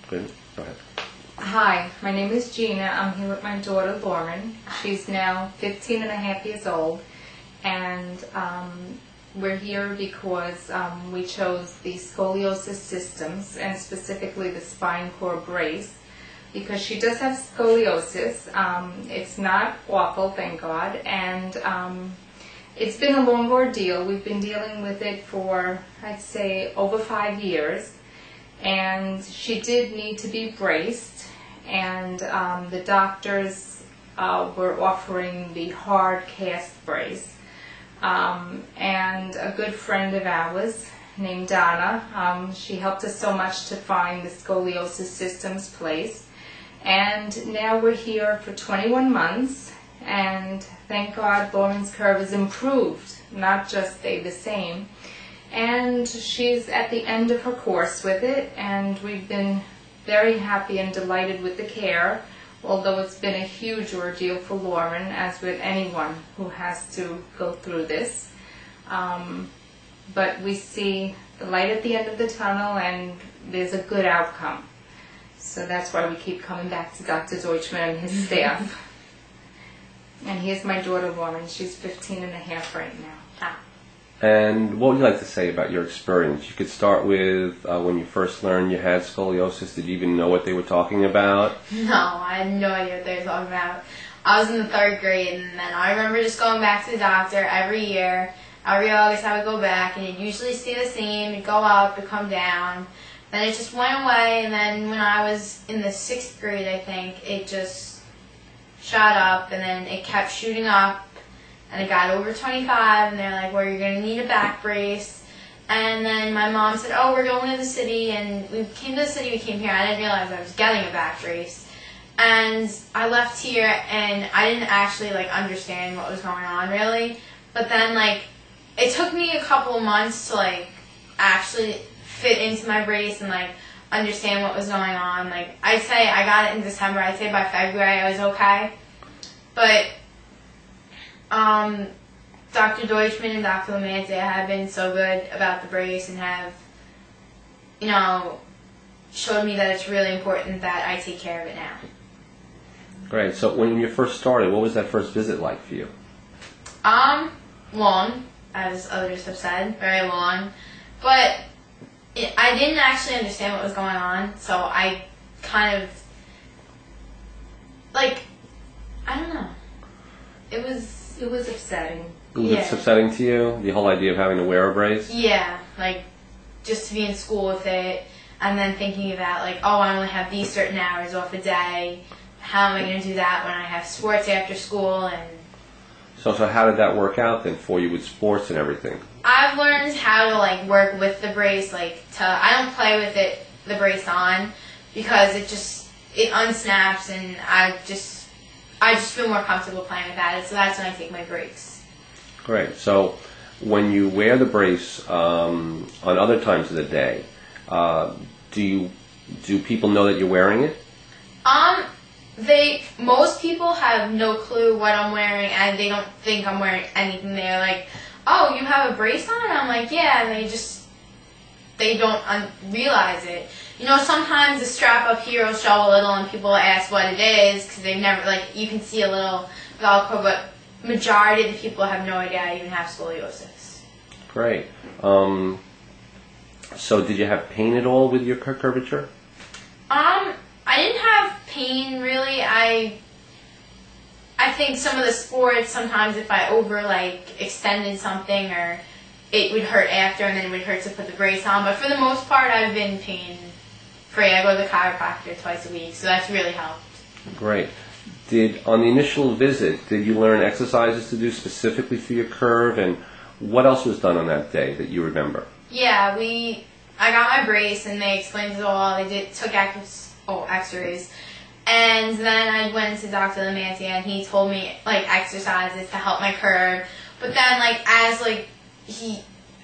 Good. Go ahead. Hi, my name is Gina. I'm here with my daughter Lauren. She's now 15 and a half years old, and we're here because we chose the scoliosis systems, and specifically the spine core brace, because she does have scoliosis. It's not awful, thank God, and it's been a long ordeal. We've been dealing with it for, I'd say, over 5 years, and she did need to be braced. And the doctors were offering the hard cast brace. And a good friend of ours named Donna, she helped us so much to find the scoliosis systems place. And now we're here for 21 months, and thank God Lauren's curve has improved, not just stayed the same. And she's at the end of her course with it, and we've been very happy and delighted with the care, although it's been a huge ordeal for Lauren, as with anyone who has to go through this. But we see the light at the end of the tunnel, and there's a good outcome. So that's why we keep coming back to Dr. Deutschman and his staff. And here's my daughter Lauren. She's 15 and a half right now. And what would you like to say about your experience? You could start with when you first learned you had scoliosis. Did you even know what they were talking about? No, I had no idea what they were talking about. I was in the 3rd grade, and then I remember just going back to the doctor every year. Every August I would go back, and it'd usually stay the same. It'd go up, it'd come down. Then it just went away, and then when I was in the 6th grade, I think, it just shot up, and then it kept shooting up. And it got over 25, and they're like, well, you're going to need a back brace. And then my mom said, oh, we're going to the city. And we came to the city, we came here. I didn't realize I was getting a back brace. And I left here, and I didn't actually, understand what was going on, really. But then, it took me a couple of months to, actually fit into my brace and, understand what was going on. I'd say I got it in December. I'd say by February I was okay. But Dr. Deutschman and Dr. Lamantia have been so good about the brace and have, showed me that it's really important that I take care of it now. Great. So when you first started, what was that first visit like for you? Long, as others have said, very long. But I didn't actually understand what was going on, so I kind of, I don't know. It was upsetting. Was it upsetting to you, the whole idea of having to wear a brace? Yeah, just to be in school with it, and then thinking about, oh, I only have these certain hours off a day. How am I going to do that when I have sports after school? And So how did that work out then for you with sports and everything? I've learned how to, work with the brace, I don't play with it, the brace on, because it unsnaps, and I just feel more comfortable playing with that, so that's when I take my breaks. Great. So when you wear the brace on other times of the day, do people know that you're wearing it? Most people have no clue what I'm wearing, and they don't think I'm wearing anything. They're like, oh, you have a brace on? And I'm like, yeah, and they don't realize it. Sometimes the strap up here will show a little, and people ask what it is, because they've never, you can see a little Velcro, but majority of the people have no idea I even have scoliosis. Great. So did you have pain at all with your curvature? I didn't have pain, really. I think some of the sports, sometimes if I extended something, or it would hurt after, and then it would hurt to put the brace on. But for the most part, I've been pain-free. I go to the chiropractor twice a week, so that's really helped. Great. On the initial visit, did you learn exercises to do specifically for your curve, and what else was done on that day that you remember? Yeah, I got my brace, and they explained it all. They took x-rays. And then I went to Dr. Lamantia, and he told me, exercises to help my curve. But then,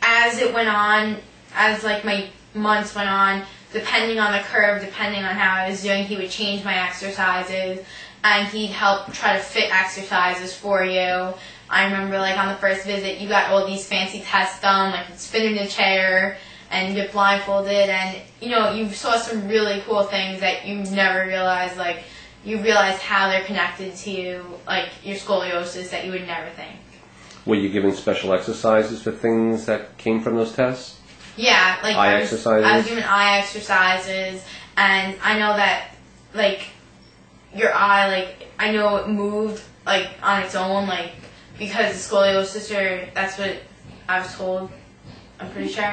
as it went on, as, my months went on, depending on the curve, depending on how I was doing, he would change my exercises, and he'd help try to fit exercises for you. I remember, on the first visit, you got all these fancy tests done, spin in the chair, and you get blindfolded, and you saw some really cool things that you never realized. Like you realize how they're connected to like your scoliosis that you would never think. Were you given special exercises for things that came from those tests? Yeah, like eye exercises? I was given eye exercises, and I know that like your eye, like I know it moved like on its own, like because of scoliosis, or that's what I was told. I'm pretty sure,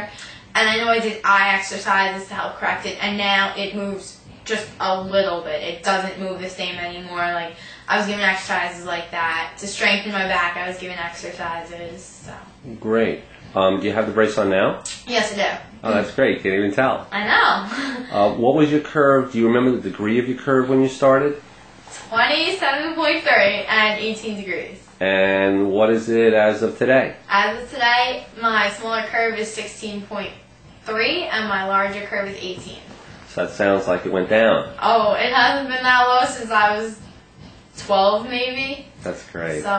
and I know I did eye exercises to help correct it, and now it moves just a little bit. It doesn't move the same anymore. Like I was given exercises like that to strengthen my back. I was given exercises. So great. Do you have the brace on now? Yes, I do. Oh, that's great. Can't even tell. I know. What was your curve? Do you remember the degree of your curve when you started? 27.3 and 18 degrees. And what is it as of today? As of today, my smaller curve is 16.3 and my larger curve is 18. So that sounds like it went down. Oh, it hasn't been that low since I was 12 maybe. That's great. So